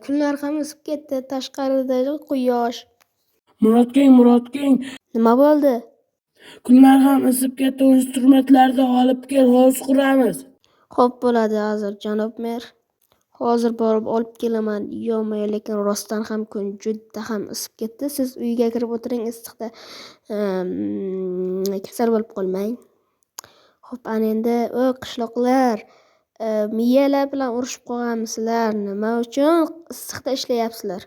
kunlar ham isib ketdi. Tashqarida quyosh. Murodking, Nima bo'ldi? kunlar ham isib ketdi. Instrumentlarni olib kel, hovuz quramiz. Xo'p bo'ladi hozir, janob mer. Hozir borib olib kelaman. Yo'q, lekin rostdan ham kun juda ham isib ketdi. Siz uyga kirib o'tiring, issiqda kasal bo'lib qolmang. Xo'p, ana endi qishloqlar miyalar bilan urushib qolganmisizlar? Nima uchun issiqda ishlayapsizlar?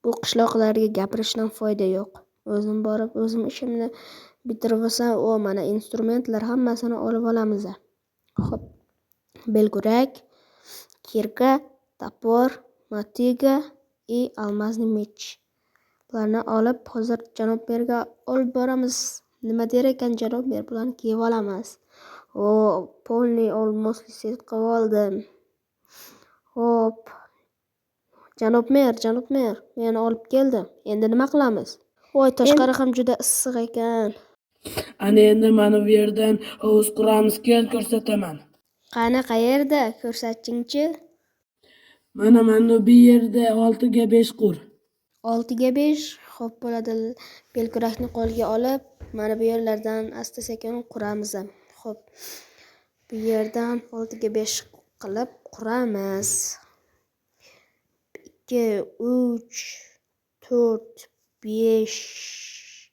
Bu qishloqlarga gapirishdan foyda yo'q. O'zim borib o'zim ishimni bitirib olsam, mana instrumentlar hammasini olib olamiz. Xo'p, belkurak, kirka, topor, motiga и almazli mech. Bularni olib hozir janob merga olib boramiz. Nima der ekan janob mer? Bularni kiyib olamiz. Polniy olmosli set qilib oldim. Xo'p. Janob mer, meni olib keldim. Endi nima qilamiz? Voy, tashqari ham juda issiq ekan. Ana endi mana bu yerdan hovuz quramiz, kel ko'rsataman. Qani, qayerda? Ko'rsatingchi. Mana bu yerda 6 ga 5 qur. 6 ga 5. Xo'p bo'ladi. Belkurakni qo'lga olib, mana bu yerlardan asta-sekin quramiz. Xo'p. Bu yerdan 6 ga 5 qilib quramiz. 2, 3, 4, 5,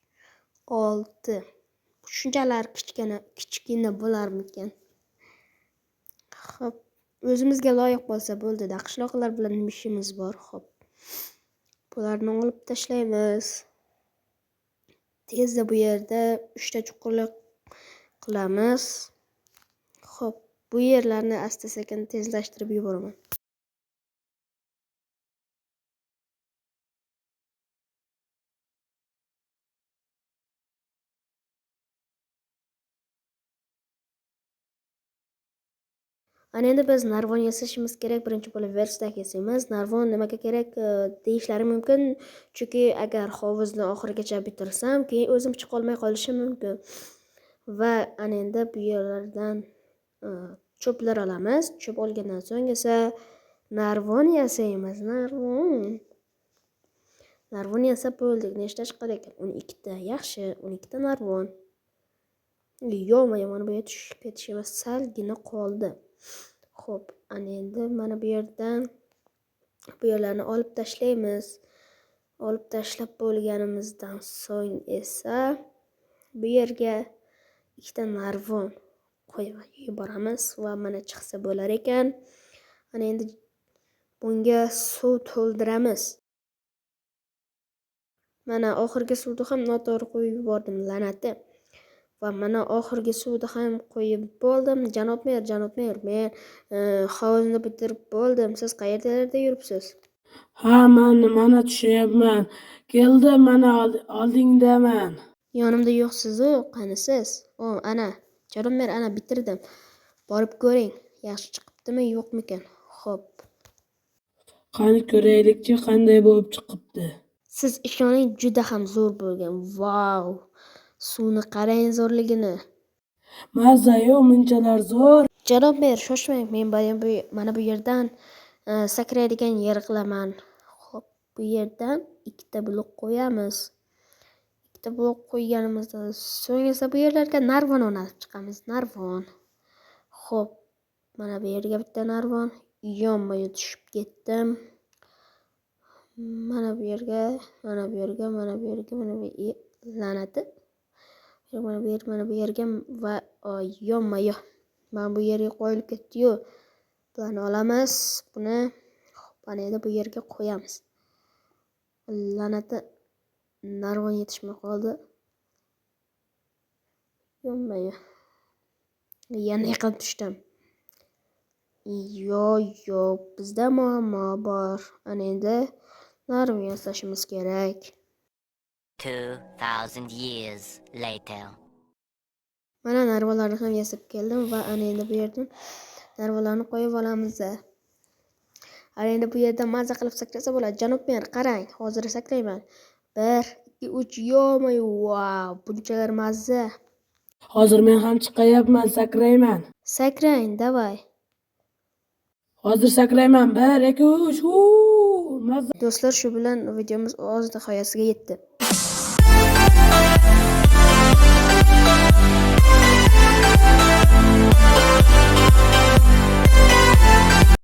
6. Shunchalar kichkina bo'larmikan? Xo'p, o'zimizga loyiq bo'lsa bo'ldi-da. Qishloqlar bilan nima ishimiz bor? Xo'p. Bularni olib tashlaymiz. Tezda bu yerda 3 ta chuqurlik qilamiz. Xo'p, bu yerlarni asta-sekin tezlashtirib yuboraman. Ana endi biz narvon yasashimiz kerak. Birinchi bo'lib versdak yasaymiz. Narvon nimaga kerak deyishlari mumkin. Chunki agar hovuzni oxirigacha bitirsam, keyin o'zim chiqa olmay qolishim mumkin. Va ana endi bu yerlardan cho'plar olamiz. Cho'p olgandan so'ng esa narvon yasaymiz. Narvon yasab bo'ldik. Nechta chiqadi ekan? 12 ta. Yaxshi, 12 ta narvon. Yo'q, mana bu yerga tushib ketishimiz salgina qoldi. Xo'p, ana endi mana bu yerdan bu yerlarni olib tashlaymiz. Olib tashlab bo'lganimizdan so'ng esa bu yerga 2 ta narvon qo'yib yuboramiz va mana chiqsa bo'lar ekan. Ana endi bunga suv to'ldiramiz. Mana oxirgi suvni ham noto'g'ri qo'yib yubordim, la'nati. Va mana oxirgi suvni ham qo'yib bo'ldim. Janob mer, men hovuzni bitirib bo'ldim. Siz qayerdalarda yuribsiz? Ha, mana tushyapman. Keldim, mana oldingdaman. Yonimda yo'qsiz-ku, qanisiz? Ana, janob mer, ana bitirdim. Borib ko'ring, yaxshi chiqibdimi, yo'qmikan? Xo'p. Qani ko'raylikchi, qanday bo'lib chiqibdi. Siz ishoning, juda ham zo'r bo'lgan. Vau! Suvni qarang zo'rligini. Mazza-yu, munchalar zo'r. Janob mer, shoshmang. Men mana bu yerdan sakraydigan yer qilaman. Xo'p, bu yerdan 2 ta blok qo'yamiz. 2 ta blok qo'yganimizdan so'ng esa bu yerlarga narvon o'rnatib chiqamiz. Narvon. Xo'p, mana bu yerga bitta narvon. Yonma-yon tushib ketdim. Mana bu yerga, la'nati. Mana bu yerga va yonma-yon. Mana bu yerga qo'yilib ketdi-yu. Bularni olamiz. Buni mana endi bu yerga qo'yamiz. La'nati, narvon yetishmay qoldi. Yonma-yon. Yana yiqilib tushdim. Yo'q, bizda muammo bor. Ana endi narvon yasashimiz kerak. 2000 years later. Mana narvonlarni ham yasab keldim va ana endi bu yerdan narvonlarni qo'yib olamiz. Ana endi bu yerda mazza qilib sakrasa bo'ladi. Janob mer, qarang, hozir sakrayman. 1, 2, 3, yo'q, wow, bunchalar mazza. Hozir men ham chiqayapman, sakrayman. Sakrang, davay. Hozir sakrayman. 1, 2, 3. Mazza. Do'stlar, shu bilan videomiz o'z nihoyasiga yetdi.